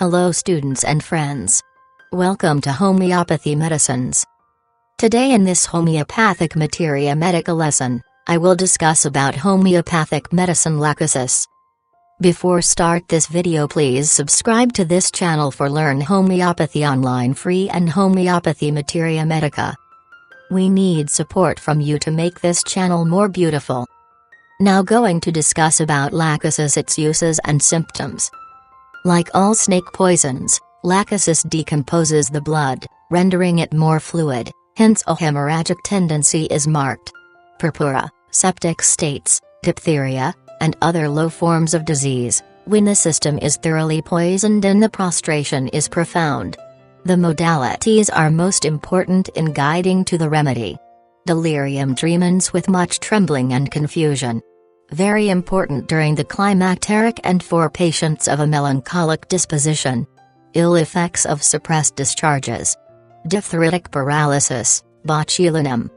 Hello students and friends. Welcome to Homeopathy Medicines. Today in this homeopathic Materia Medica lesson, I will discuss about homeopathic medicine Lachesis. Before start this video, please subscribe to this channel for learn homeopathy online free and homeopathy Materia Medica. We need support from you to make this channel more beautiful. Now going to discuss about Lachesis, its uses and symptoms. Like all snake poisons, Lachesis decomposes the blood, rendering it more fluid, hence a hemorrhagic tendency is marked. Purpura, septic states, diphtheria, and other low forms of disease, when the system is thoroughly poisoned and the prostration is profound. The modalities are most important in guiding to the remedy. Delirium tremens with much trembling and confusion. Very important during the climacteric and for patients of a melancholic disposition. Ill effects of suppressed discharges. Diphtheritic paralysis, botulinum.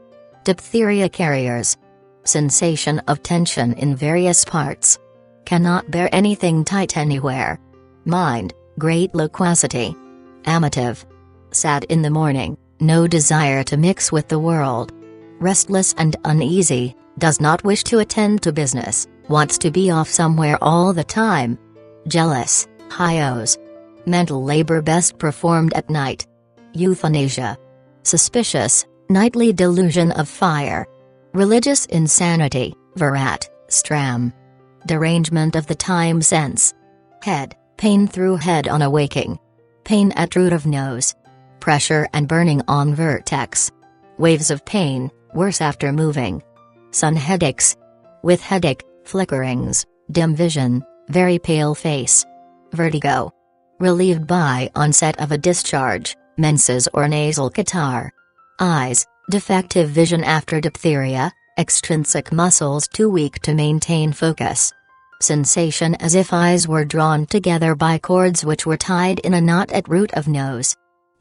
Diphtheria carriers. Sensation of tension in various parts. Cannot bear anything tight anywhere. Mind, great loquacity. Amative. Sad in the morning, no desire to mix with the world. Restless and uneasy, does not wish to attend to business, wants to be off somewhere all the time. Jealous, hios. Mental labor best performed at night. Euthanasia. Suspicious, nightly delusion of fire. Religious insanity, virat, stram. Derangement of the time sense. Head, pain through head on awaking. Pain at root of nose. Pressure and burning on vertex. Waves of pain, worse after moving. Sun headaches. With headache, flickerings, dim vision, very pale face. Vertigo. Relieved by onset of a discharge, menses or nasal catarrh. Eyes, defective vision after diphtheria, extrinsic muscles too weak to maintain focus. Sensation as if eyes were drawn together by cords which were tied in a knot at root of nose.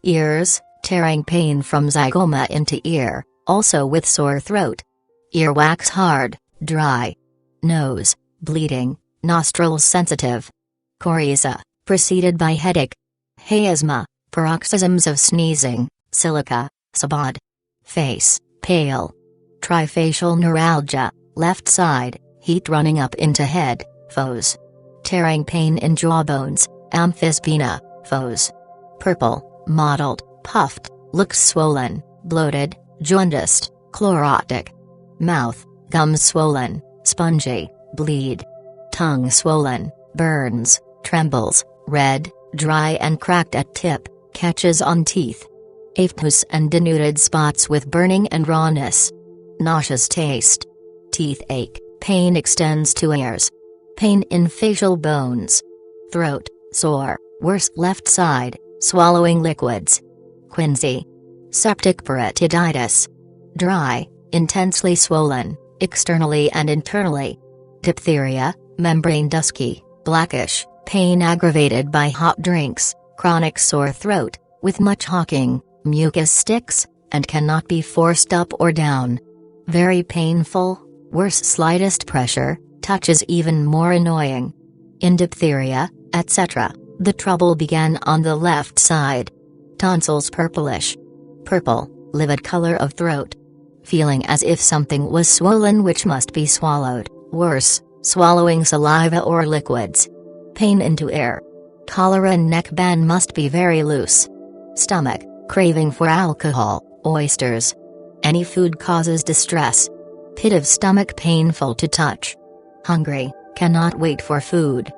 Ears, tearing pain from zygoma into ear, also with sore throat. Earwax hard, dry. Nose, bleeding, nostrils sensitive. Coryza, preceded by headache. Haasma, paroxysms of sneezing, silica, sabad. Face, pale. Trifacial neuralgia, left side, heat running up into head, foes. Tearing pain in jawbones, amphispina, foes. Purple, mottled, puffed, looks swollen, bloated, jaundiced, chlorotic. Mouth, gums swollen, spongy, bleed. Tongue swollen, burns, trembles, red, dry and cracked at tip, catches on teeth. Aphthous and denuded spots with burning and rawness. Nauseous taste. Teeth ache, pain extends to ears. Pain in facial bones. Throat, sore, worse left side, swallowing liquids. Quinsy. Septic parotiditis. Dry, intensely swollen, externally and internally. Diphtheria, membrane dusky, blackish, pain aggravated by hot drinks, chronic sore throat, with much hawking, mucus sticks, and cannot be forced up or down. Very painful, worse slightest pressure, touch is even more annoying. In diphtheria, etc., the trouble began on the left side. Tonsils purplish. Purple, livid color of throat. Feeling as if something was swollen which must be swallowed, worse, swallowing saliva or liquids. Pain into air. Collar and neckband must be very loose. Stomach, craving for alcohol, oysters. Any food causes distress. Pit of stomach painful to touch. Hungry, cannot wait for food.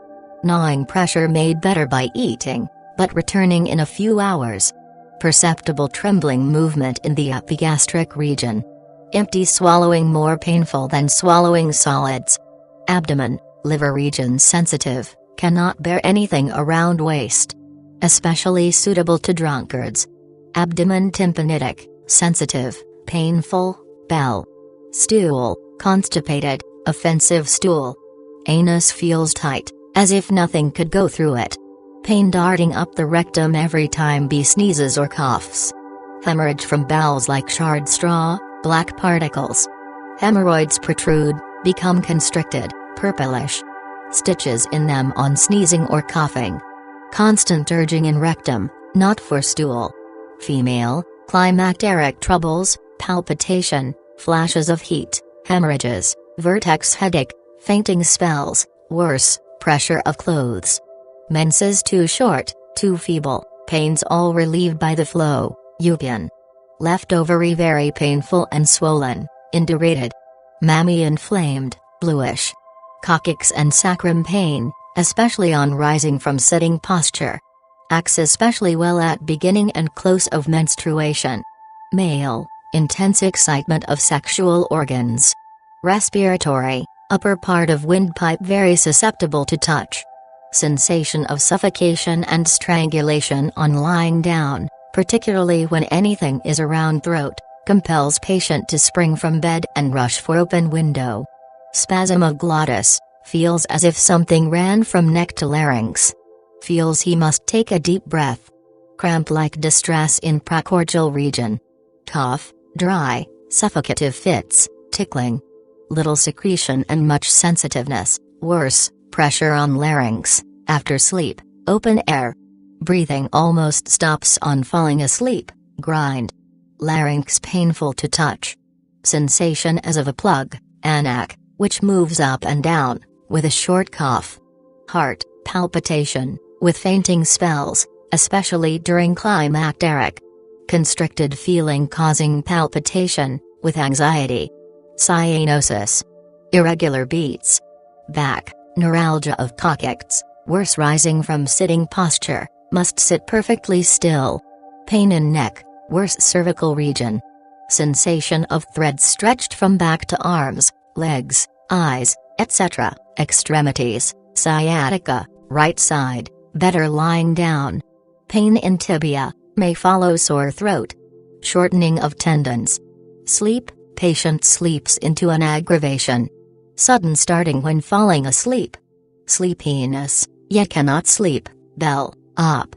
Gnawing pressure made better by eating, but returning in a few hours. Perceptible trembling movement in the epigastric region. Empty swallowing more painful than swallowing solids. Abdomen, liver region sensitive, cannot bear anything around waist. Especially suitable to drunkards. Abdomen tympanitic, sensitive, painful, bowel. Stool, constipated, offensive stool. Anus feels tight, as if nothing could go through it. Pain darting up the rectum every time B sneezes or coughs. Hemorrhage from bowels like charred straw, black particles. Hemorrhoids protrude, become constricted, purplish. Stitches in them on sneezing or coughing. Constant urging in rectum, not for stool. Female, climacteric troubles, palpitation, flashes of heat, hemorrhages, vertex headache, fainting spells, worse, pressure of clothes. Menses too short, too feeble, pains all relieved by the flow, Upian. Left ovary very painful and swollen, indurated. Mammy inflamed, bluish. Coccyx and sacrum pain, especially on rising from sitting posture. Acts especially well at beginning and close of menstruation. Male, intense excitement of sexual organs. Respiratory, upper part of windpipe very susceptible to touch. Sensation of suffocation and strangulation on lying down, particularly when anything is around throat, compels patient to spring from bed and rush for open window. Spasm of glottis, feels as if something ran from neck to larynx. Feels he must take a deep breath. Cramp-like distress in precordial region. Cough, dry, suffocative fits, tickling. Little secretion and much sensitiveness, worse, pressure on larynx, after sleep, open air. Breathing almost stops on falling asleep, grind. Larynx painful to touch. Sensation as of a plug, anac, which moves up and down, with a short cough. Heart, palpitation, with fainting spells, especially during climacteric. Constricted feeling causing palpitation, with anxiety. Cyanosis. Irregular beats. Back, neuralgia of coccyx, worse rising from sitting posture, must sit perfectly still. Pain in neck, worse cervical region. Sensation of threads stretched from back to arms, legs, eyes, etc., extremities, sciatica, right side, better lying down. Pain in tibia, may follow sore throat. Shortening of tendons. Sleep, patient sleeps into an aggravation. Sudden starting when falling asleep. Sleepiness, yet cannot sleep, bell, op.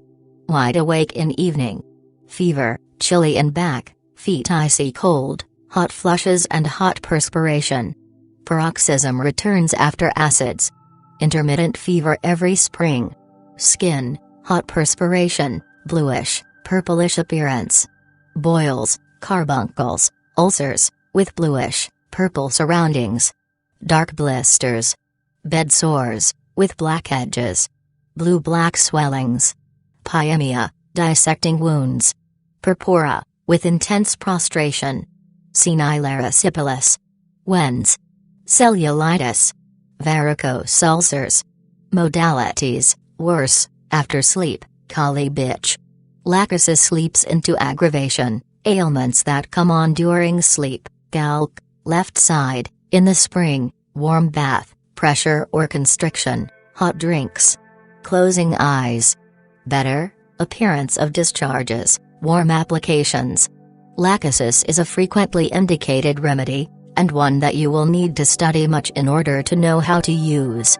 Wide awake in evening. Fever, chilly in back, feet icy cold, hot flushes and hot perspiration. Paroxysm returns after acids. Intermittent fever every spring. Skin, hot perspiration, bluish, purplish appearance. Boils, carbuncles, ulcers, with bluish, purple surroundings. Dark blisters. Bed sores, with black edges. Blue-black swellings. Pyemia, dissecting wounds. Purpura, with intense prostration. Senile erysipelas. Wens. Cellulitis. Varicose ulcers. Modalities, worse, after sleep, kali bitch. Lachesis sleeps into aggravation, ailments that come on during sleep, galk, left side, in the spring, warm bath, pressure or constriction, hot drinks. Closing eyes. Better, appearance of discharges, warm applications. Lachesis is a frequently indicated remedy, and one that you will need to study much in order to know how to use.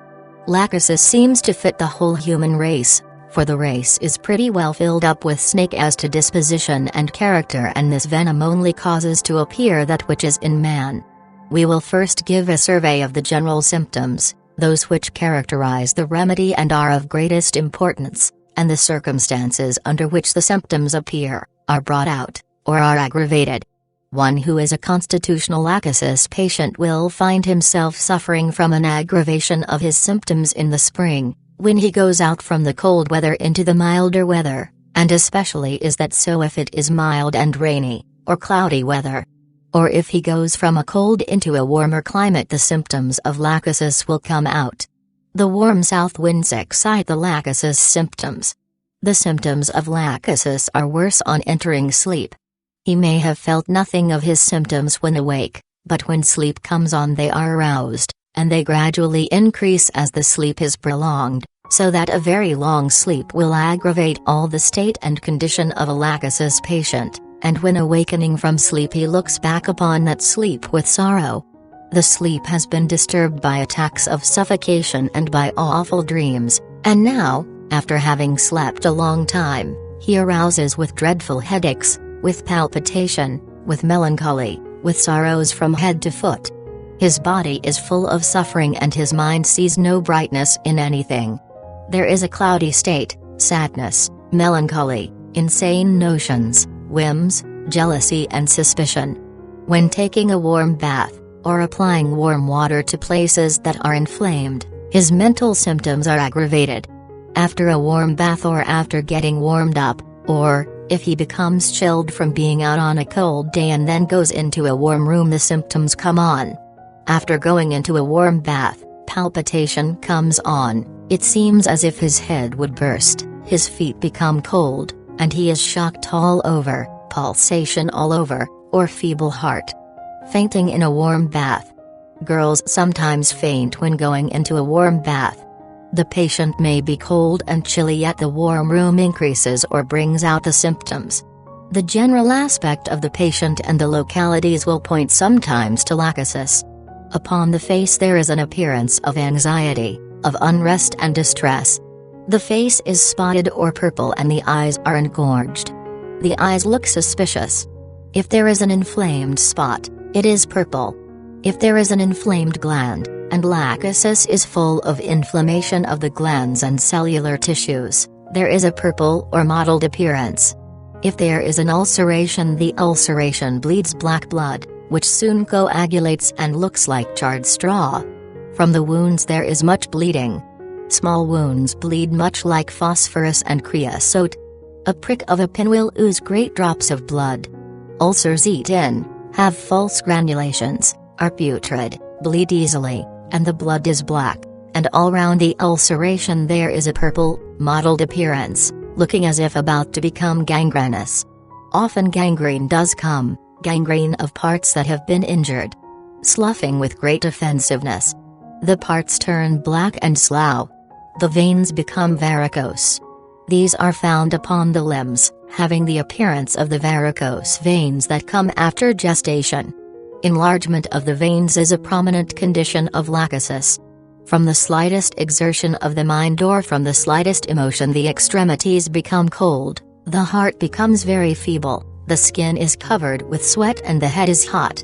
Lachesis seems to fit the whole human race, for the race is pretty well filled up with snake as to disposition and character, and this venom only causes to appear that which is in man. We will first give a survey of the general symptoms, those which characterize the remedy and are of greatest importance, and the circumstances under which the symptoms appear, are brought out, or are aggravated. One who is a constitutional lachesis patient will find himself suffering from an aggravation of his symptoms in the spring, when he goes out from the cold weather into the milder weather, and especially is that so if it is mild and rainy, or cloudy weather. Or if he goes from a cold into a warmer climate, the symptoms of lachesis will come out. The warm south winds excite the lachesis symptoms. The symptoms of lachesis are worse on entering sleep. He may have felt nothing of his symptoms when awake, but when sleep comes on they are aroused, and they gradually increase as the sleep is prolonged, so that a very long sleep will aggravate all the state and condition of a lachesis patient, and when awakening from sleep he looks back upon that sleep with sorrow. The sleep has been disturbed by attacks of suffocation and by awful dreams, and now, after having slept a long time, he arouses with dreadful headaches, with palpitation, with melancholy, with sorrows from head to foot. His body is full of suffering and his mind sees no brightness in anything. There is a cloudy state, sadness, melancholy, insane notions, whims, jealousy and suspicion. When taking a warm bath, or applying warm water to places that are inflamed, his mental symptoms are aggravated. After a warm bath or after getting warmed up, or, if he becomes chilled from being out on a cold day and then goes into a warm room, the symptoms come on. After going into a warm bath, palpitation comes on, it seems as if his head would burst, his feet become cold, and he is shocked all over, pulsation all over, or feeble heart. Fainting in a warm bath. Girls sometimes faint when going into a warm bath. The patient may be cold and chilly, yet the warm room increases or brings out the symptoms. The general aspect of the patient and the localities will point sometimes to lachesis. Upon the face there is an appearance of anxiety, of unrest and distress. The face is spotted or purple and the eyes are engorged. The eyes look suspicious. If there is an inflamed spot, it is purple. If there is an inflamed gland, and lachesis is full of inflammation of the glands and cellular tissues, there is a purple or mottled appearance. If there is an ulceration, the ulceration bleeds black blood, which soon coagulates and looks like charred straw. From the wounds there is much bleeding. Small wounds bleed much like phosphorus and creosote. A prick of a pin will ooze great drops of blood. Ulcers eat in, have false granulations, are putrid, bleed easily, and the blood is black, and all round the ulceration there is a purple, mottled appearance, looking as if about to become gangrenous. Often gangrene does come, gangrene of parts that have been injured. Sloughing with great offensiveness. The parts turn black and slough. The veins become varicose. These are found upon the limbs, having the appearance of the varicose veins that come after gestation. Enlargement of the veins is a prominent condition of lachesis. From the slightest exertion of the mind or from the slightest emotion the extremities become cold, the heart becomes very feeble, the skin is covered with sweat and the head is hot.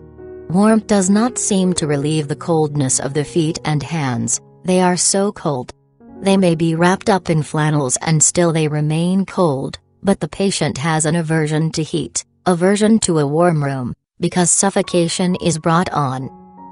Warmth does not seem to relieve the coldness of the feet and hands, they are so cold. They may be wrapped up in flannels and still they remain cold, but the patient has an aversion to heat, aversion to a warm room, because suffocation is brought on.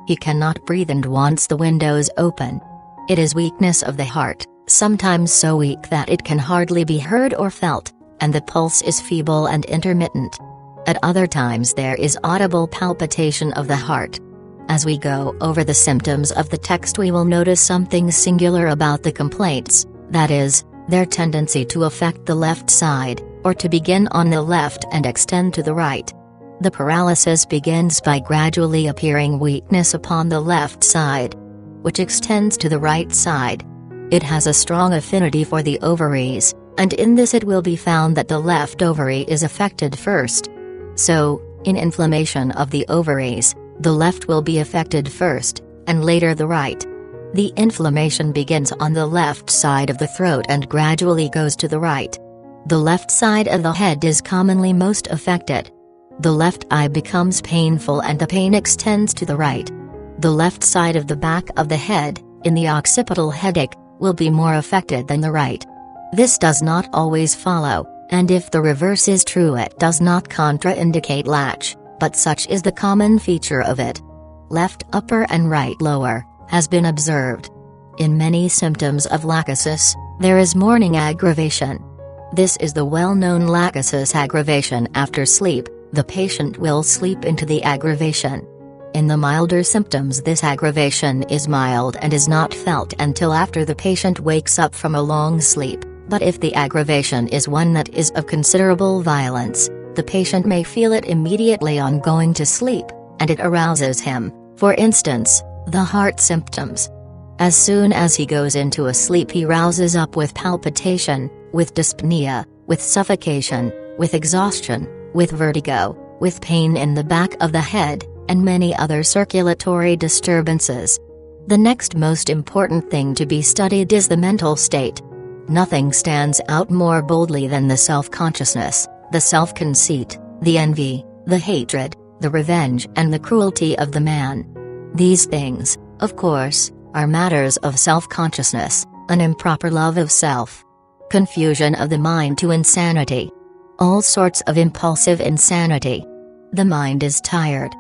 He cannot breathe and wants the windows open. It is weakness of the heart, sometimes so weak that it can hardly be heard or felt, and the pulse is feeble and intermittent. At other times there is audible palpitation of the heart. As we go over the symptoms of the text we will notice something singular about the complaints, that is, their tendency to affect the left side, or to begin on the left and extend to the right. The paralysis begins by gradually appearing weakness upon the left side, which extends to the right side. It has a strong affinity for the ovaries, and in this it will be found that the left ovary is affected first. So, in inflammation of the ovaries, the left will be affected first, and later the right. The inflammation begins on the left side of the throat and gradually goes to the right. The left side of the head is commonly most affected. The left eye becomes painful and the pain extends to the right. The left side of the back of the head, in the occipital headache, will be more affected than the right. This does not always follow, and if the reverse is true it does not contraindicate lach, but such is the common feature of it. Left upper and right lower, has been observed. In many symptoms of lachesis, there is morning aggravation. This is the well-known lachesis aggravation after sleep, the patient will sleep into the aggravation. In the milder symptoms this aggravation is mild and is not felt until after the patient wakes up from a long sleep, but if the aggravation is one that is of considerable violence, the patient may feel it immediately on going to sleep, and it arouses him, for instance, the heart symptoms. As soon as he goes into a sleep he rouses up with palpitation, with dyspnea, with suffocation, with exhaustion, with vertigo, with pain in the back of the head, and many other circulatory disturbances. The next most important thing to be studied is the mental state. Nothing stands out more boldly than the self-consciousness, the self-conceit, the envy, the hatred, the revenge and the cruelty of the man. These things, of course, are matters of self-consciousness, an improper love of self. confusion of the mind to insanity. All sorts of impulsive insanity. The mind is tired.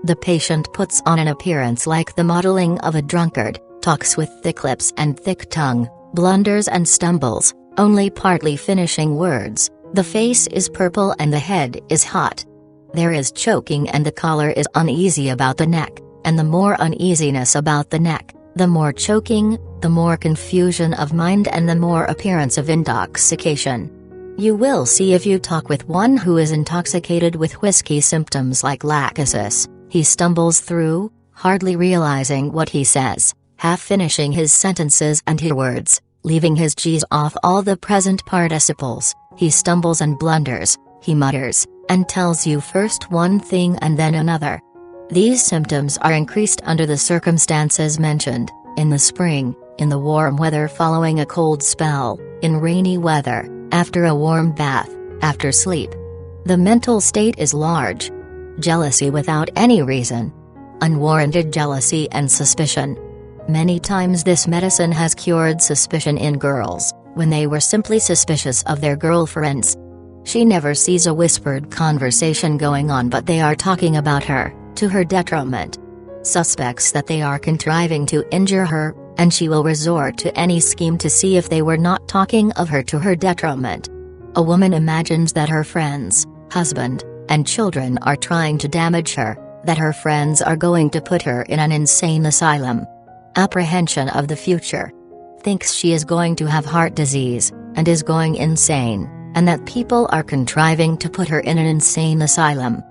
The patient puts on an appearance like the modeling of a drunkard, talks with thick lips and thick tongue, blunders and stumbles, only partly finishing words, the face is purple and the head is hot. There is choking and the collar is uneasy about the neck, and the more uneasiness about the neck, the more choking, the more confusion of mind and the more appearance of intoxication. You will see if you talk with one who is intoxicated with whiskey symptoms like Lachesis, he stumbles through, hardly realizing what he says, half finishing his sentences and his words, leaving his G's off all the present participles, he stumbles and blunders, he mutters, and tells you first one thing and then another. These symptoms are increased under the circumstances mentioned, in the spring, in the warm weather following a cold spell, in rainy weather, after a warm bath, after sleep. The mental state is large. Jealousy without any reason. Unwarranted jealousy and suspicion. Many times this medicine has cured suspicion in girls, when they were simply suspicious of their girlfriends. She never sees a whispered conversation going on but they are talking about her, to her detriment. Suspects that they are contriving to injure her, and she will resort to any scheme to see if they were not talking of her to her detriment. A woman imagines that her friends, husband, and children are trying to damage her, that her friends are going to put her in an insane asylum. Apprehension of the future. Thinks she is going to have heart disease, and is going insane, and that people are contriving to put her in an insane asylum.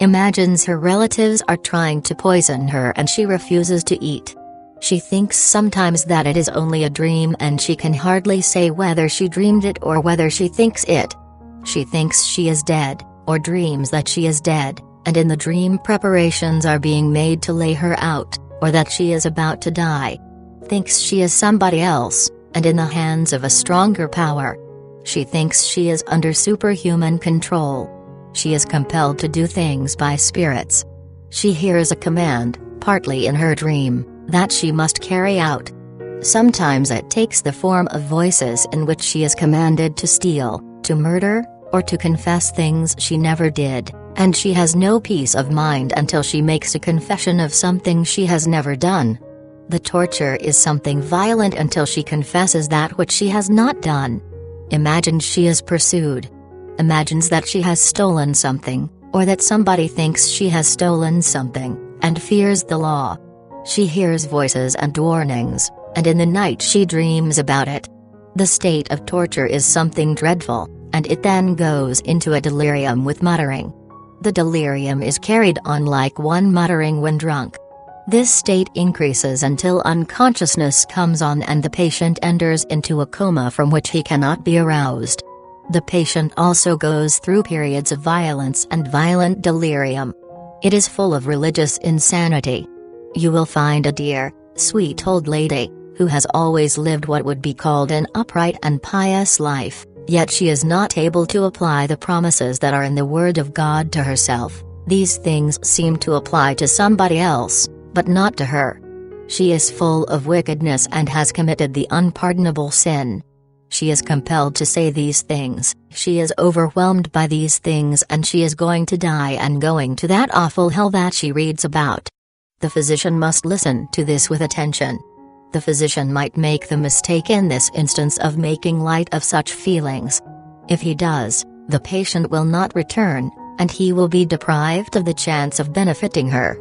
Imagines her relatives are trying to poison her and she refuses to eat. She thinks sometimes that it is only a dream and she can hardly say whether she dreamed it or whether she thinks it. She thinks she is dead, or dreams that she is dead, and in the dream preparations are being made to lay her out, or that she is about to die. Thinks she is somebody else, and in the hands of a stronger power. She thinks she is under superhuman control. She is compelled to do things by spirits. She hears a command, partly in her dream, that she must carry out. Sometimes it takes the form of voices in which she is commanded to steal, to murder, or to confess things she never did, and she has no peace of mind until she makes a confession of something she has never done. The torture is something violent until she confesses that which she has not done. Imagines she is pursued. Imagines that she has stolen something, or that somebody thinks she has stolen something, and fears the law. She hears voices and warnings, and in the night she dreams about it. The state of torture is something dreadful, and it then goes into a delirium with muttering. The delirium is carried on like one muttering when drunk. This state increases until unconsciousness comes on and the patient enters into a coma from which he cannot be aroused. The patient also goes through periods of violence and violent delirium. It is full of religious insanity. You will find a dear, sweet old lady, who has always lived what would be called an upright and pious life, yet she is not able to apply the promises that are in the Word of God to herself. These things seem to apply to somebody else, but not to her. She is full of wickedness and has committed the unpardonable sin. She is compelled to say these things, she is overwhelmed by these things and she is going to die and going to that awful hell that she reads about. The physician must listen to this with attention. The physician might make the mistake in this instance of making light of such feelings. If he does, the patient will not return, and he will be deprived of the chance of benefiting her.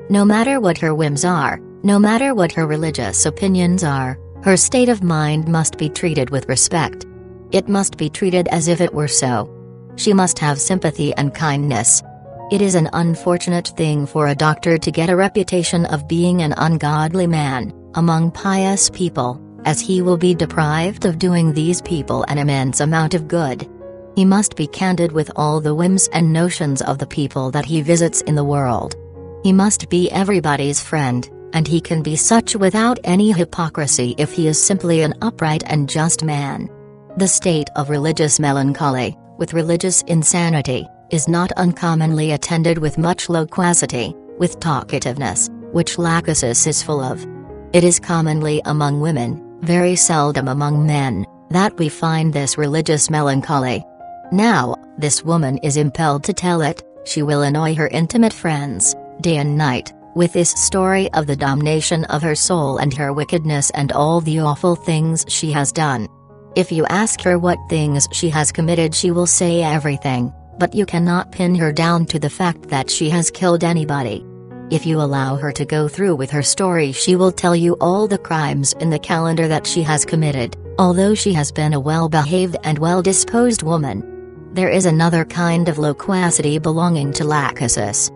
No matter what her whims are, no matter what her religious opinions are, her state of mind must be treated with respect. It must be treated as if it were so. She must have sympathy and kindness. It is an unfortunate thing for a doctor to get a reputation of being an ungodly man among pious people, as he will be deprived of doing these people an immense amount of good. He must be candid with all the whims and notions of the people that he visits in the world. He must be everybody's friend, and he can be such without any hypocrisy if he is simply an upright and just man. The state of religious melancholy, with religious insanity, is not uncommonly attended with much loquacity, with talkativeness, which Lachesis is full of. It is commonly among women, very seldom among men, that we find this religious melancholy. Now, this woman is impelled to tell it. She will annoy her intimate friends, day and night, with this story of the damnation of her soul and her wickedness and all the awful things she has done. If you ask her what things she has committed, she will say everything, but you cannot pin her down to the fact that she has killed anybody. If you allow her to go through with her story, she will tell you all the crimes in the calendar that she has committed, although she has been a well-behaved and well-disposed woman. There is another kind of loquacity belonging to Lachesis.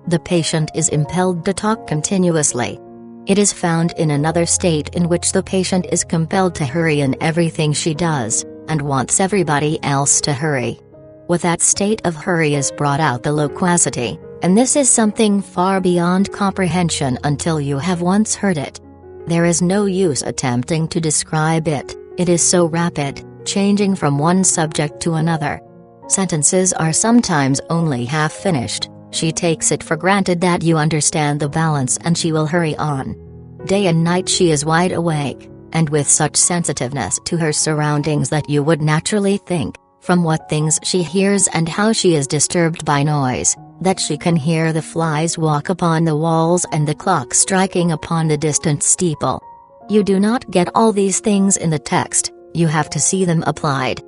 The patient is impelled to talk continuously. It is found in another state in which the patient is compelled to hurry in everything she does, and wants everybody else to hurry. With that state of hurry is brought out the loquacity, and this is something far beyond comprehension until you have once heard it. There is no use attempting to describe it, it is so rapid, changing from one subject to another. Sentences are sometimes only half finished. She takes it for granted that you understand the balance and she will hurry on. Day and night she is wide awake, and with such sensitiveness to her surroundings that you would naturally think, from what things she hears and how she is disturbed by noise, that she can hear the flies walk upon the walls and the clock striking upon the distant steeple. You do not get all these things in the text, you have to see them applied.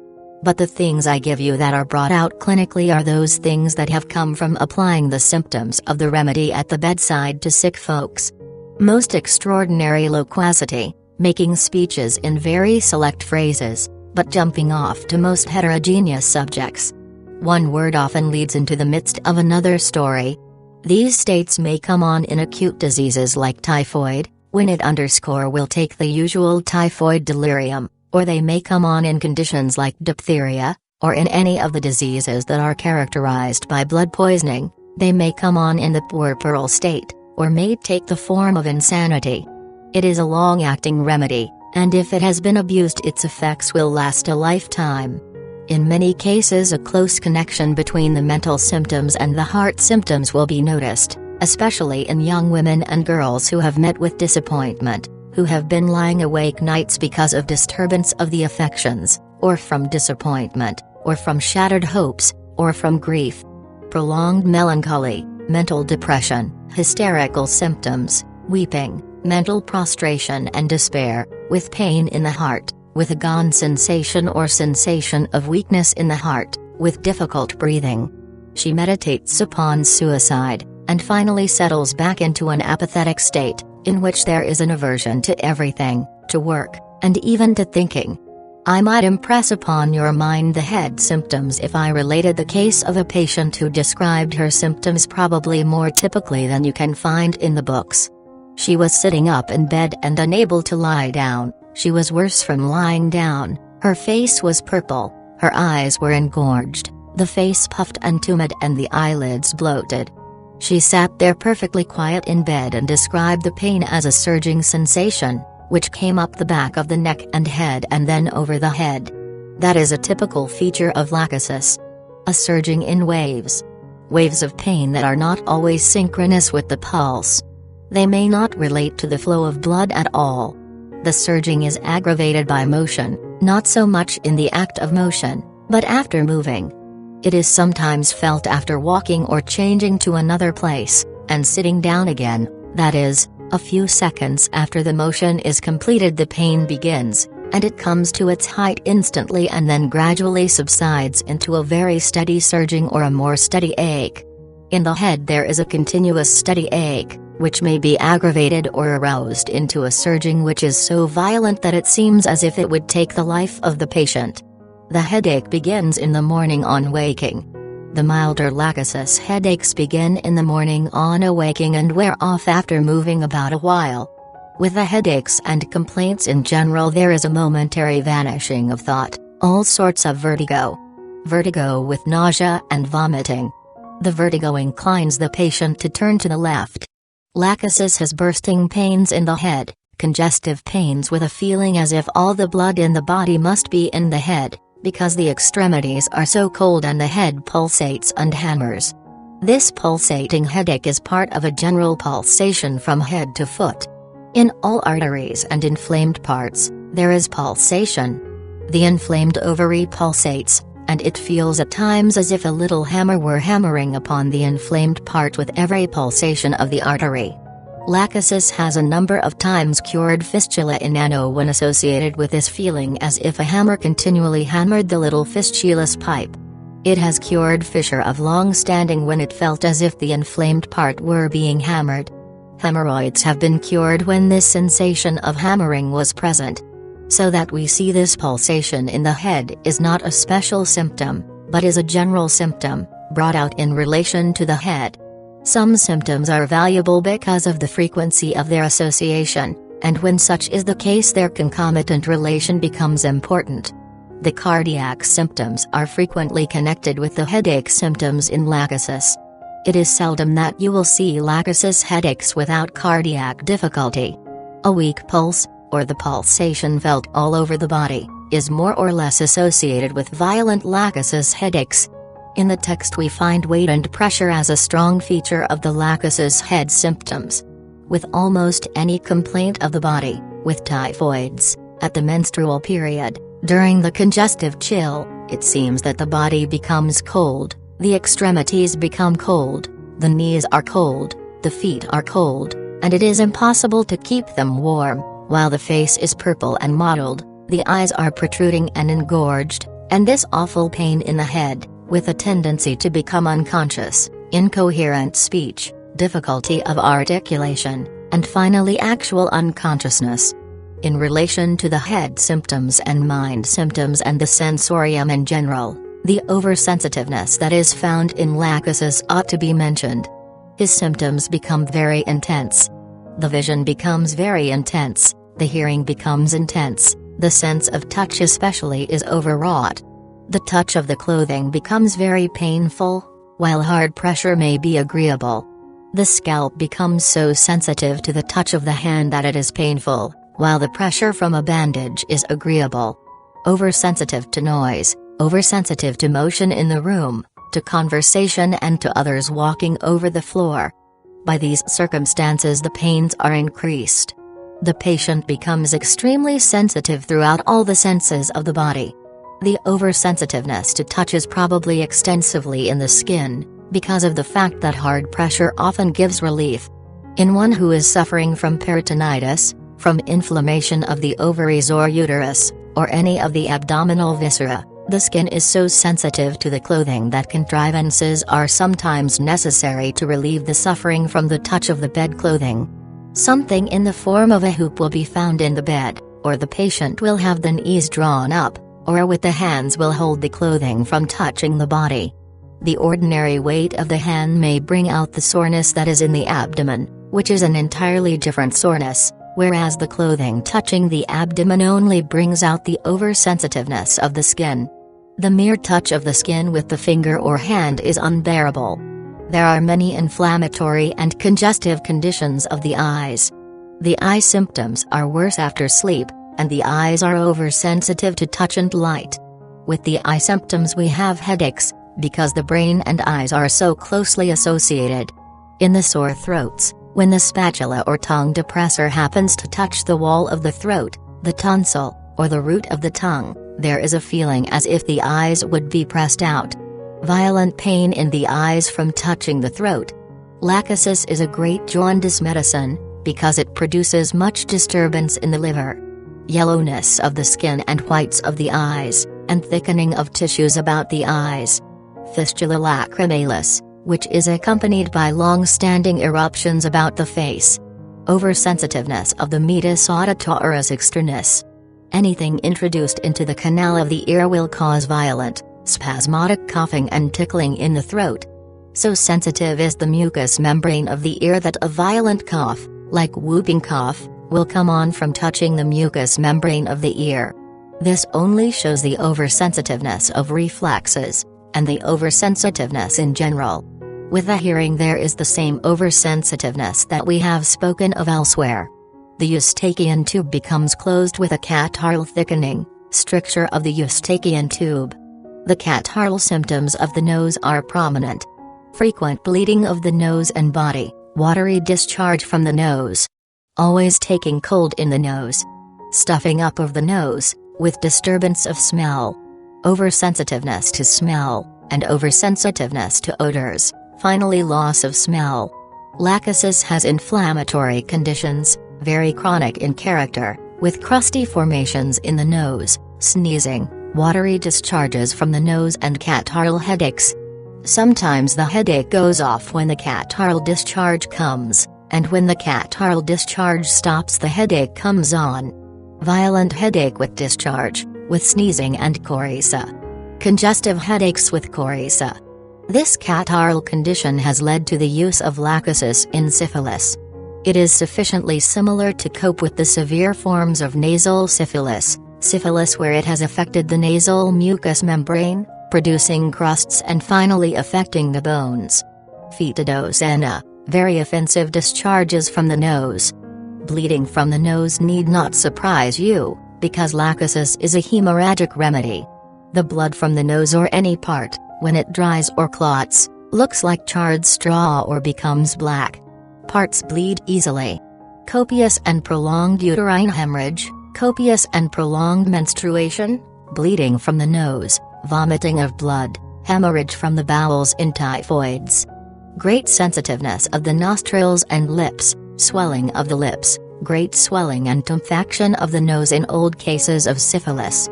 But the things I give you that are brought out clinically are those things that have come from applying the symptoms of the remedy at the bedside to sick folks. Most extraordinary loquacity, making speeches in very select phrases, but jumping off to most heterogeneous subjects. One word often leads into the midst of another story. These states may come on in acute diseases like typhoid, when it will take the usual typhoid delirium. Or they may come on in conditions like diphtheria, or in any of the diseases that are characterized by blood poisoning. They may come on in the puerperal state, or may take the form of insanity. It is a long-acting remedy, and if it has been abused its effects will last a lifetime. In many cases a close connection between the mental symptoms and the heart symptoms will be noticed, especially in young women and girls who have met with disappointment, who have been lying awake nights because of disturbance of the affections, or from disappointment, or from shattered hopes, or from grief. Prolonged melancholy, mental depression, hysterical symptoms, weeping, mental prostration and despair, with pain in the heart, with a gone sensation or sensation of weakness in the heart, with difficult breathing. She meditates upon suicide, and finally settles back into an apathetic state, in which there is an aversion to everything, to work, and even to thinking. I might impress upon your mind the head symptoms if I related the case of a patient who described her symptoms probably more typically than you can find in the books. She was sitting up in bed and unable to lie down, she was worse from lying down, her face was purple, her eyes were engorged, the face puffed and tumid and the eyelids bloated. She sat there perfectly quiet in bed and described the pain as a surging sensation, which came up the back of the neck and head and then over the head. That is a typical feature of Lachesis. A surging in waves. Waves of pain that are not always synchronous with the pulse. They may not relate to the flow of blood at all. The surging is aggravated by motion, not so much in the act of motion, but after moving. It is sometimes felt after walking or changing to another place, and sitting down again, that is, a few seconds after the motion is completed the pain begins, and it comes to its height instantly and then gradually subsides into a very steady surging or a more steady ache. In the head there is a continuous steady ache, which may be aggravated or aroused into a surging which is so violent that it seems as if it would take the life of the patient. The headache begins in the morning on waking. The milder Lachesis headaches begin in the morning on awaking and wear off after moving about a while. With the headaches and complaints in general there is a momentary vanishing of thought, all sorts of vertigo. Vertigo with nausea and vomiting. The vertigo inclines the patient to turn to the left. Lachesis has bursting pains in the head, congestive pains with a feeling as if all the blood in the body must be in the head, because the extremities are so cold and the head pulsates and hammers. This pulsating headache is part of a general pulsation from head to foot. In all arteries and inflamed parts, there is pulsation. The inflamed ovary pulsates, and it feels at times as if a little hammer were hammering upon the inflamed part with every pulsation of the artery. Lactases has a number of times cured fistula in ano when associated with this feeling as if a hammer continually hammered the little fistulous pipe. It has cured fissure of long standing when it felt as if the inflamed part were being hammered. Hemorrhoids have been cured when this sensation of hammering was present. So that we see this pulsation in the head is not a special symptom, but is a general symptom, brought out in relation to the head. Some symptoms are valuable because of the frequency of their association, and when such is the case their concomitant relation becomes important. The cardiac symptoms are frequently connected with the headache symptoms in Lachesis. It is seldom that you will see Lachesis headaches without cardiac difficulty. A weak pulse, or the pulsation felt all over the body, is more or less associated with violent Lachesis headaches. In the text we find weight and pressure as a strong feature of the Lachesis head symptoms. With almost any complaint of the body, with typhoids, at the menstrual period, during the congestive chill, it seems that the body becomes cold, the extremities become cold, the knees are cold, the feet are cold, and it is impossible to keep them warm. While the face is purple and mottled, the eyes are protruding and engorged, and this awful pain in the head, with a tendency to become unconscious, incoherent speech, difficulty of articulation, and finally actual unconsciousness. In relation to the head symptoms and mind symptoms and the sensorium in general, the oversensitiveness that is found in Lachesis ought to be mentioned. His symptoms become very intense. The vision becomes very intense, the hearing becomes intense, the sense of touch especially is overwrought. The touch of the clothing becomes very painful, while hard pressure may be agreeable. The scalp becomes so sensitive to the touch of the hand that it is painful, while the pressure from a bandage is agreeable. Oversensitive to noise, oversensitive to motion in the room, to conversation and to others walking over the floor. By these circumstances the pains are increased. The patient becomes extremely sensitive throughout all the senses of the body. The oversensitiveness to touch is probably extensively in the skin, because of the fact that hard pressure often gives relief. In one who is suffering from peritonitis, from inflammation of the ovaries or uterus, or any of the abdominal viscera, the skin is so sensitive to the clothing that contrivances are sometimes necessary to relieve the suffering from the touch of the bed clothing. Something in the form of a hoop will be found in the bed, or the patient will have the knees drawn up, or with the hands will hold the clothing from touching the body. The ordinary weight of the hand may bring out the soreness that is in the abdomen, which is an entirely different soreness, whereas the clothing touching the abdomen only brings out the oversensitiveness of the skin. The mere touch of the skin with the finger or hand is unbearable. There are many inflammatory and congestive conditions of the eyes. The eye symptoms are worse after sleep, and the eyes are oversensitive to touch and light. With the eye symptoms we have headaches, because the brain and eyes are so closely associated. In the sore throats, when the spatula or tongue depressor happens to touch the wall of the throat, the tonsil, or the root of the tongue, there is a feeling as if the eyes would be pressed out. Violent pain in the eyes from touching the throat. Lachesis is a great jaundice medicine, because it produces much disturbance in the liver. Yellowness of the skin and whites of the eyes, and thickening of tissues about the eyes. Fistula lacrimalis, which is accompanied by long-standing eruptions about the face. Oversensitiveness of the meatus auditoris externus. Anything introduced into the canal of the ear will cause violent, spasmodic coughing and tickling in the throat. So sensitive is the mucous membrane of the ear that a violent cough, like whooping cough, will come on from touching the mucous membrane of the ear. This only shows the oversensitiveness of reflexes, and the oversensitiveness in general. With the hearing there is the same oversensitiveness that we have spoken of elsewhere. The eustachian tube becomes closed with a catarrhal thickening, stricture of the eustachian tube. The catarrhal symptoms of the nose are prominent. Frequent bleeding of the nose and body, watery discharge from the nose. Always taking cold in the nose. Stuffing up of the nose, with disturbance of smell, oversensitiveness to smell, and oversensitiveness to odors, finally loss of smell. Lachesis has inflammatory conditions, very chronic in character, with crusty formations in the nose, sneezing, watery discharges from the nose and catarrhal headaches. Sometimes the headache goes off when the catarrhal discharge comes, and when the catarrhal discharge stops the headache comes on. Violent headache with discharge, with sneezing and coryza. Congestive headaches with coryza. This catarrhal condition has led to the use of Lachesis in syphilis. It is sufficiently similar to cope with the severe forms of nasal syphilis, syphilis where it has affected the nasal mucous membrane, producing crusts and finally affecting the bones. Fetidocena, very offensive discharges from the nose. Bleeding from the nose need not surprise you, because Lachesis is a hemorrhagic remedy. The blood from the nose or any part, when it dries or clots, looks like charred straw or becomes black. Parts bleed easily. Copious and prolonged uterine hemorrhage, copious and prolonged menstruation, bleeding from the nose, vomiting of blood, hemorrhage from the bowels in typhoids. Great sensitiveness of the nostrils and lips, swelling of the lips, great swelling and tumefaction of the nose in old cases of syphilis.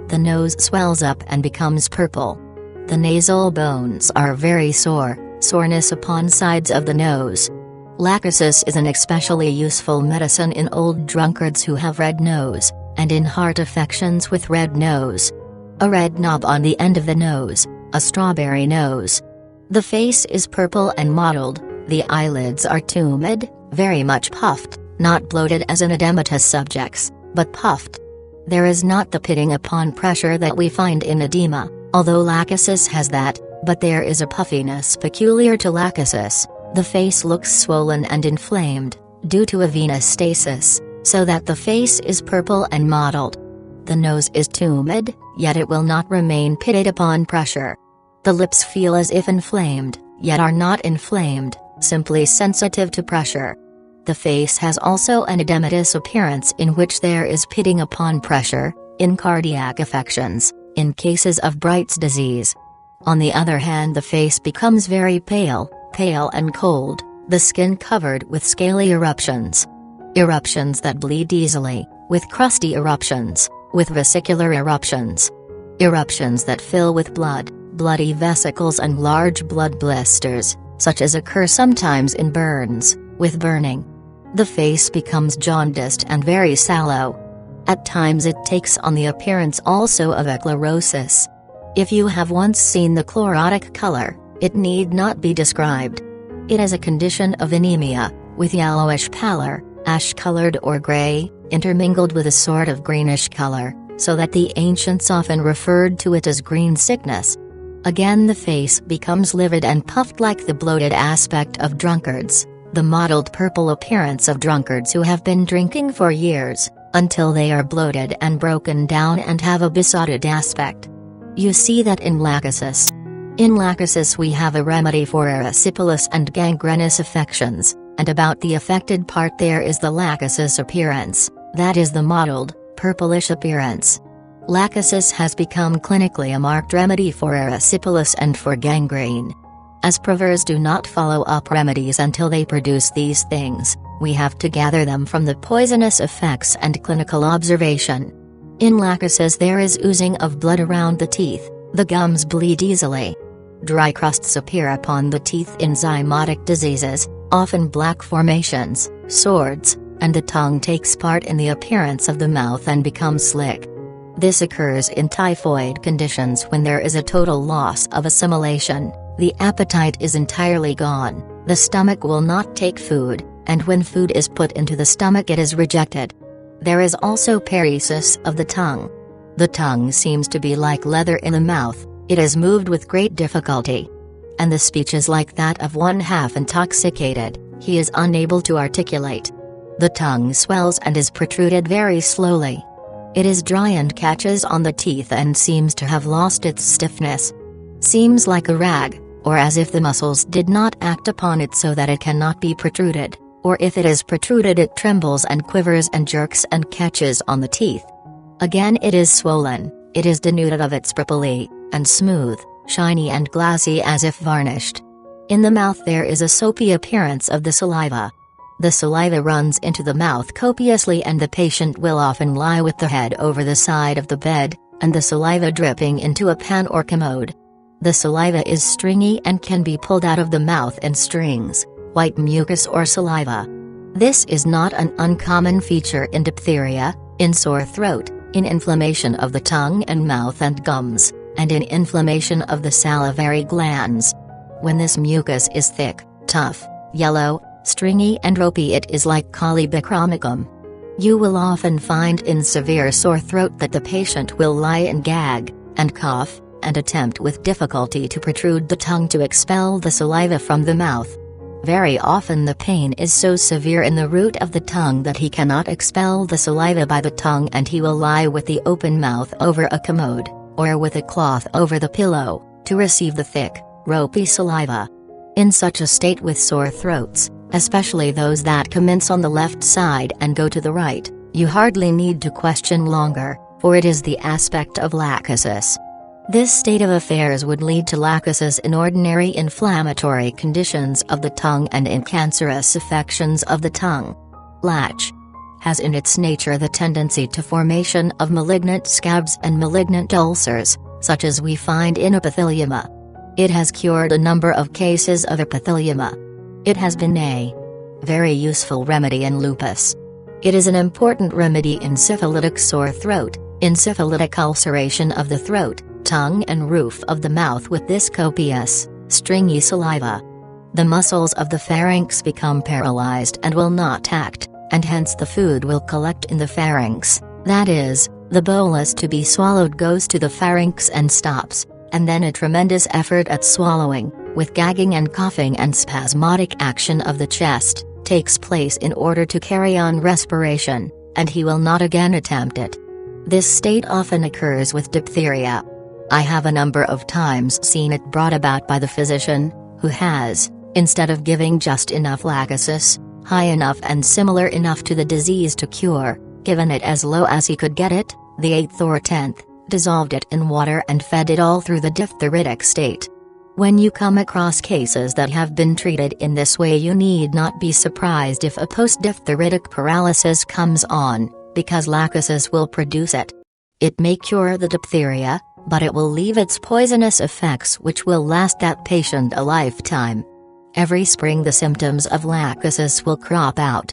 The nose swells up and becomes purple. The nasal bones are very sore, soreness upon sides of the nose. Lachesis is an especially useful medicine in old drunkards who have red nose, and in heart affections with red nose. A red knob on the end of the nose, a strawberry nose. The face is purple and mottled, the eyelids are tumid, very much puffed, not bloated as in edematous subjects, but puffed. There is not the pitting upon pressure that we find in edema, although Lachesis has that, but there is a puffiness peculiar to Lachesis. The face looks swollen and inflamed, due to a venous stasis, so that the face is purple and mottled. The nose is tumid, yet it will not remain pitted upon pressure. The lips feel as if inflamed, yet are not inflamed, simply sensitive to pressure. The face has also an edematous appearance in which there is pitting upon pressure, in cardiac affections, in cases of Bright's disease. On the other hand, the face becomes very pale and cold, the skin covered with scaly eruptions. Eruptions that bleed easily, with crusty eruptions, with vesicular eruptions. Eruptions that fill with blood, bloody vesicles and large blood blisters, such as occur sometimes in burns, with burning. The face becomes jaundiced and very sallow. At times it takes on the appearance also of eclarosis. If you have once seen the chlorotic color, it need not be described. It is a condition of anemia, with yellowish pallor, ash-colored or gray, intermingled with a sort of greenish color, so that the ancients often referred to it as green sickness. Again the face becomes livid and puffed like the bloated aspect of drunkards, the mottled purple appearance of drunkards who have been drinking for years, until they are bloated and broken down and have a besotted aspect. You see that in Lachesis. In Lachesis we have a remedy for erysipelas and gangrenous affections, and about the affected part there is the Lachesis appearance, that is the mottled, purplish appearance. Lachesis has become clinically a marked remedy for erysipelas and for gangrene. As provers do not follow up remedies until they produce these things, we have to gather them from the poisonous effects and clinical observation. In Lachesis there is oozing of blood around the teeth, the gums bleed easily. Dry crusts appear upon the teeth in zymotic diseases, often black formations, swords, and the tongue takes part in the appearance of the mouth and becomes slick. This occurs in typhoid conditions when there is a total loss of assimilation, the appetite is entirely gone, the stomach will not take food, and when food is put into the stomach it is rejected. There is also perisis of the tongue. The tongue seems to be like leather in the mouth, it is moved with great difficulty. And the speech is like that of one half intoxicated, he is unable to articulate. The tongue swells and is protruded very slowly. It is dry and catches on the teeth and seems to have lost its stiffness. Seems like a rag, or as if the muscles did not act upon it so that it cannot be protruded, or if it is protruded it trembles and quivers and jerks and catches on the teeth. Again, it is swollen, it is denuded of its pupilla, and smooth, shiny and glassy as if varnished. In the mouth there is a soapy appearance of the saliva. The saliva runs into the mouth copiously, and the patient will often lie with the head over the side of the bed, and the saliva dripping into a pan or commode. The saliva is stringy and can be pulled out of the mouth in strings, white mucus or saliva. This is not an uncommon feature in diphtheria, in sore throat, in inflammation of the tongue and mouth and gums, and in inflammation of the salivary glands. When this mucus is thick, tough, yellow, stringy and ropey, it is like Colibacromicum. You will often find in severe sore throat that the patient will lie and gag, and cough, and attempt with difficulty to protrude the tongue to expel the saliva from the mouth. Very often the pain is so severe in the root of the tongue that he cannot expel the saliva by the tongue, and he will lie with the open mouth over a commode, or with a cloth over the pillow, to receive the thick, ropey saliva. In such a state with sore throats, especially those that commence on the left side and go to the right, you hardly need to question longer, for it is the aspect of Lachesis. This state of affairs would lead to Lachesis in ordinary inflammatory conditions of the tongue and in cancerous affections of the tongue. Lach has in its nature the tendency to formation of malignant scabs and malignant ulcers, such as we find in epithelioma. It has cured a number of cases of epithelioma. It has been a very useful remedy in lupus. It is an important remedy in syphilitic sore throat, in syphilitic ulceration of the throat, tongue and roof of the mouth with this copious, stringy saliva. The muscles of the pharynx become paralyzed and will not act, and hence the food will collect in the pharynx, that is, the bolus to be swallowed goes to the pharynx and stops, and then a tremendous effort at swallowing, with gagging and coughing and spasmodic action of the chest, takes place in order to carry on respiration, and he will not again attempt it. This state often occurs with diphtheria. I have a number of times seen it brought about by the physician, who has, instead of giving just enough Lachesis, high enough and similar enough to the disease to cure, given it as low as he could get it, the 8th or 10th, dissolved it in water and fed it all through the diphtheritic state. When you come across cases that have been treated in this way, you need not be surprised if a post-diphtheritic paralysis comes on, because Lachesis will produce it. It may cure the diphtheria, but it will leave its poisonous effects which will last that patient a lifetime. Every spring the symptoms of Lachesis will crop out.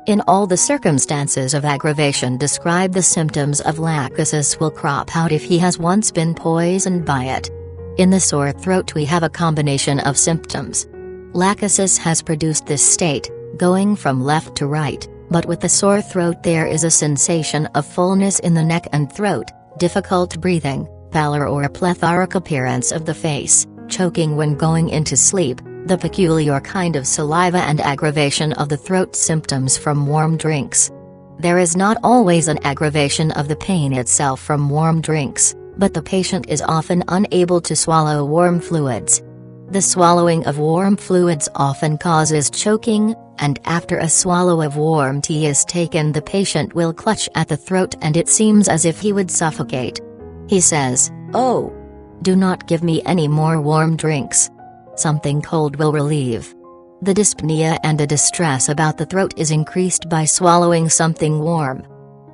In all the circumstances of aggravation described, the symptoms of Lachesis will crop out if he has once been poisoned by it. In the sore throat we have a combination of symptoms. Lachesis has produced this state, going from left to right, but with the sore throat there is a sensation of fullness in the neck and throat, difficult breathing, pallor or a plethoric appearance of the face, choking when going into sleep, the peculiar kind of saliva and aggravation of the throat symptoms from warm drinks. There is not always an aggravation of the pain itself from warm drinks, but the patient is often unable to swallow warm fluids. The swallowing of warm fluids often causes choking, and after a swallow of warm tea is taken the patient will clutch at the throat and it seems as if he would suffocate. He says, "Oh, do not give me any more warm drinks. Something cold will relieve." The dyspnea and the distress about the throat is increased by swallowing something warm.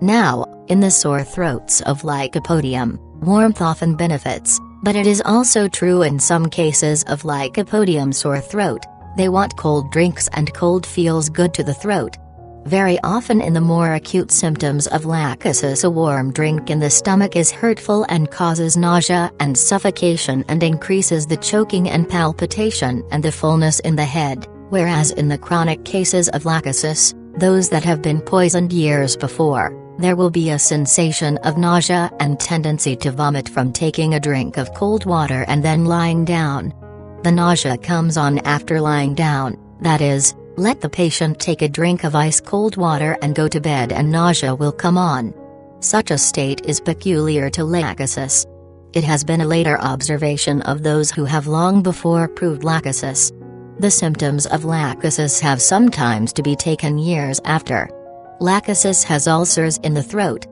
Now, in the sore throats of Lycopodium, warmth often benefits, but it is also true in some cases of Lycopodium sore throat, they want cold drinks and cold feels good to the throat. Very often in the more acute symptoms of Lachesis a warm drink in the stomach is hurtful and causes nausea and suffocation and increases the choking and palpitation and the fullness in the head, whereas in the chronic cases of Lachesis, those that have been poisoned years before, there will be a sensation of nausea and tendency to vomit from taking a drink of cold water and then lying down. The nausea comes on after lying down, that is, let the patient take a drink of ice-cold water and go to bed and nausea will come on. Such a state is peculiar to Lachesis. It has been a later observation of those who have long before proved Lachesis. The symptoms of Lachesis have sometimes to be taken years after. Lachesis has ulcers in the throat.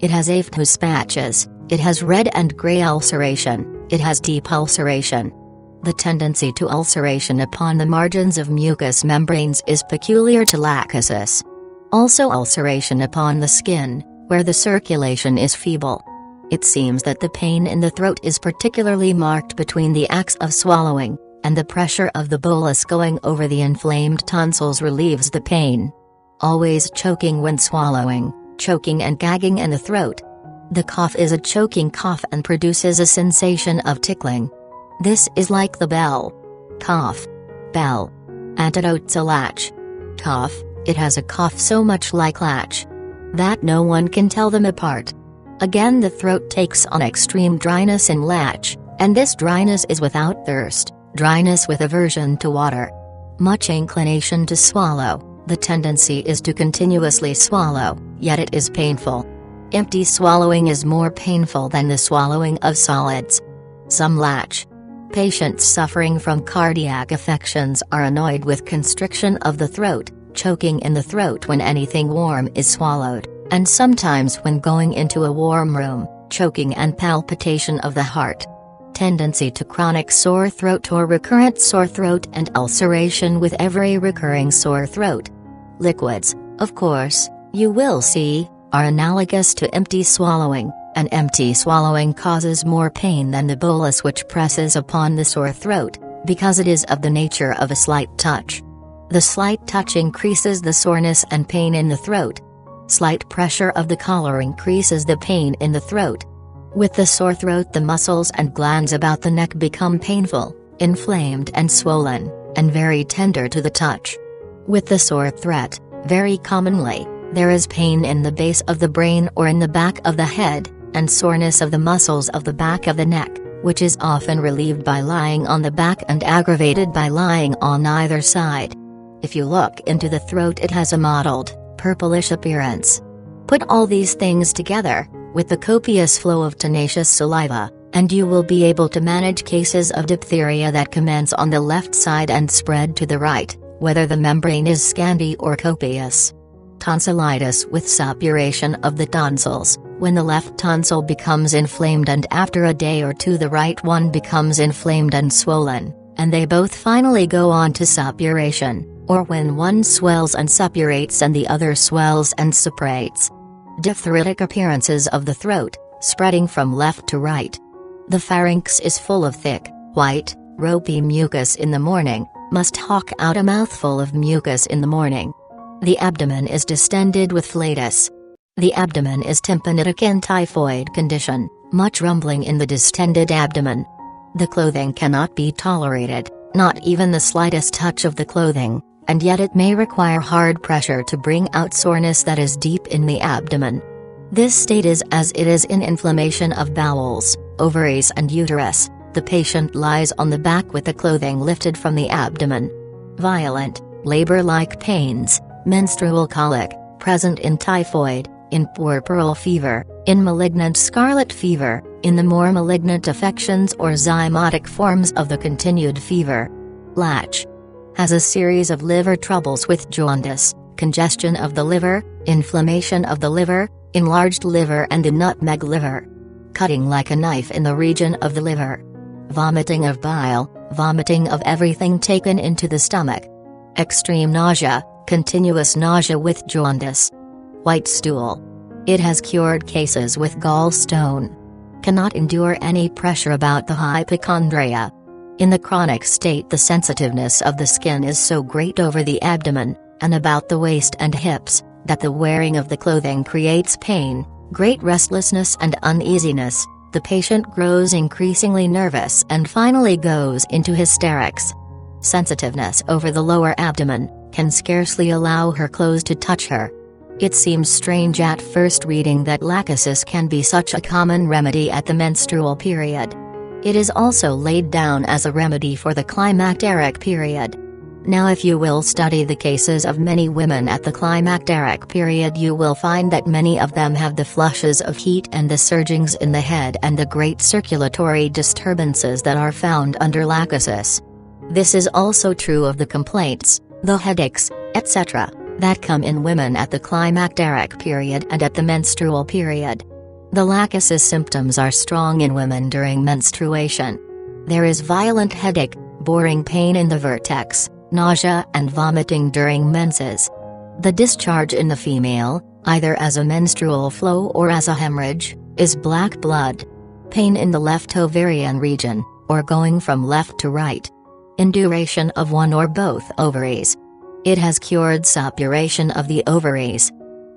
It has aphthous patches, it has red and gray ulceration, it has deep ulceration. The tendency to ulceration upon the margins of mucous membranes is peculiar to Lachesis. Also ulceration upon the skin, where the circulation is feeble. It seems that the pain in the throat is particularly marked between the acts of swallowing, and the pressure of the bolus going over the inflamed tonsils relieves the pain. Always choking when swallowing, choking and gagging in the throat. The cough is a choking cough and produces a sensation of tickling. This is like the bell. Cough. Bell. Antidote to latch. Cough, it has a cough so much like latch that no one can tell them apart. Again, the throat takes on extreme dryness in latch, and this dryness is without thirst, dryness with aversion to water. Much inclination to swallow, the tendency is to continuously swallow, yet it is painful. Empty swallowing is more painful than the swallowing of solids. Some latch patients suffering from cardiac affections are annoyed with constriction of the throat, choking in the throat when anything warm is swallowed, and sometimes when going into a warm room, choking and palpitation of the heart. Tendency to chronic sore throat or recurrent sore throat and ulceration with every recurring sore throat. Liquids, of course, you will see, are analogous to empty swallowing, and empty swallowing causes more pain than the bolus which presses upon the sore throat, because it is of the nature of a slight touch. The slight touch increases the soreness and pain in the throat. Slight pressure of the collar increases the pain in the throat. With the sore throat, the muscles and glands about the neck become painful, inflamed and swollen, and very tender to the touch. With the sore throat, very commonly, there is pain in the base of the brain or in the back of the head, and soreness of the muscles of the back of the neck, which is often relieved by lying on the back and aggravated by lying on either side. If you look into the throat, it has a mottled, purplish appearance. Put all these things together, with the copious flow of tenacious saliva, and you will be able to manage cases of diphtheria that commence on the left side and spread to the right, whether the membrane is scanty or copious. Tonsillitis with suppuration of the tonsils, when the left tonsil becomes inflamed and after a day or two the right one becomes inflamed and swollen, and they both finally go on to suppuration, or when one swells and suppurates and the other swells and suppurates. Diphtheritic appearances of the throat, spreading from left to right. The pharynx is full of thick, white, ropey mucus in the morning, must hawk out a mouthful of mucus in the morning. The abdomen is distended with flatus. The abdomen is tympanitic in typhoid condition, much rumbling in the distended abdomen. The clothing cannot be tolerated, not even the slightest touch of the clothing, and yet it may require hard pressure to bring out soreness that is deep in the abdomen. This state is as it is in inflammation of bowels, ovaries and uterus. The patient lies on the back with the clothing lifted from the abdomen. Violent, labor-like pains, menstrual colic, present in typhoid, in puerperal fever, in malignant scarlet fever, in the more malignant affections or zymotic forms of the continued fever. Latch has a series of liver troubles with jaundice, congestion of the liver, inflammation of the liver, enlarged liver and the nutmeg liver. Cutting like a knife in the region of the liver. Vomiting of bile, vomiting of everything taken into the stomach. Extreme nausea, continuous nausea with jaundice. White stool. It has cured cases with gallstone. Cannot endure any pressure about the hypochondria. In the chronic state, the sensitiveness of the skin is so great over the abdomen, and about the waist and hips, that the wearing of the clothing creates pain, great restlessness and uneasiness. The patient grows increasingly nervous and finally goes into hysterics. Sensitiveness over the lower abdomen, can scarcely allow her clothes to touch her. It seems strange at first reading that Lachesis can be such a common remedy at the menstrual period. It is also laid down as a remedy for the climacteric period. Now if you will study the cases of many women at the climacteric period, you will find that many of them have the flushes of heat and the surgings in the head and the great circulatory disturbances that are found under Lachesis. This is also true of the complaints, the headaches, etc., that come in women at the climacteric period and at the menstrual period. The Lachesis symptoms are strong in women during menstruation. There is violent headache, boring pain in the vertex, nausea and vomiting during menses. The discharge in the female, either as a menstrual flow or as a hemorrhage, is black blood. Pain in the left ovarian region, or going from left to right. Induration of one or both ovaries. It has cured suppuration of the ovaries.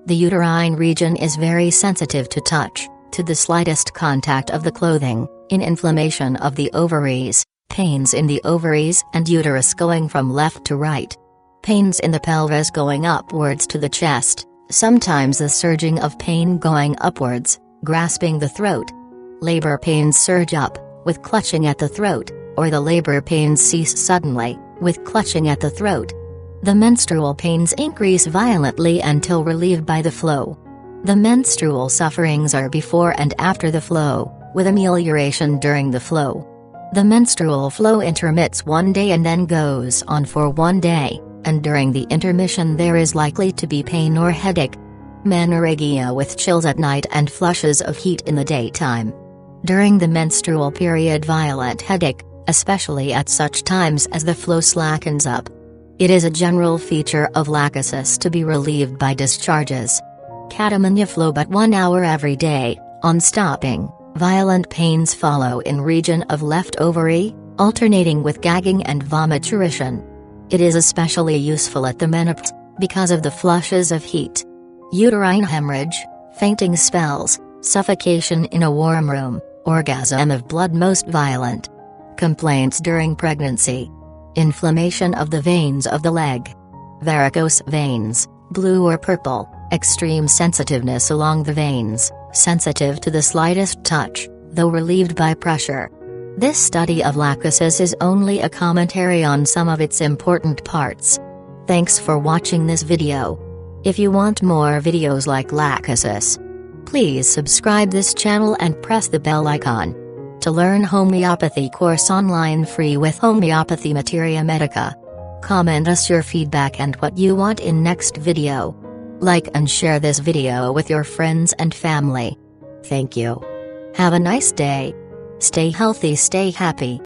The uterine region is very sensitive to touch, to the slightest contact of the clothing, in inflammation of the ovaries, pains in the ovaries and uterus going from left to right. Pains in the pelvis going upwards to the chest, sometimes the surging of pain going upwards, grasping the throat. Labor pains surge up, with clutching at the throat, or the labor pains cease suddenly, with clutching at the throat. The menstrual pains increase violently until relieved by the flow. The menstrual sufferings are before and after the flow, with amelioration during the flow. The menstrual flow intermits one day and then goes on for one day, and during the intermission there is likely to be pain or headache. Menorrhagia with chills at night and flushes of heat in the daytime. During the menstrual period, violent headache, especially at such times as the flow slackens up. It is a general feature of Lachesis to be relieved by discharges. Catamania flow but 1 hour every day, on stopping, violent pains follow in region of left ovary, alternating with gagging and vomitation. It is especially useful at the menopause, because of the flushes of heat. Uterine hemorrhage, fainting spells, suffocation in a warm room, orgasm of blood most violent. Complaints during pregnancy. Inflammation of the veins of the leg. Varicose veins, blue or purple, extreme sensitiveness along the veins, sensitive to the slightest touch, though relieved by pressure. This study of Lachesis is only a commentary on some of its important parts. Thanks for watching this video. If you want more videos like Lachesis, please subscribe this channel and press the bell icon. To learn homeopathy course online free with Homeopathy Materia Medica. Comment us your feedback and what you want in next video. Like and share this video with your friends and family. Thank you. Have a nice day. Stay healthy, stay happy.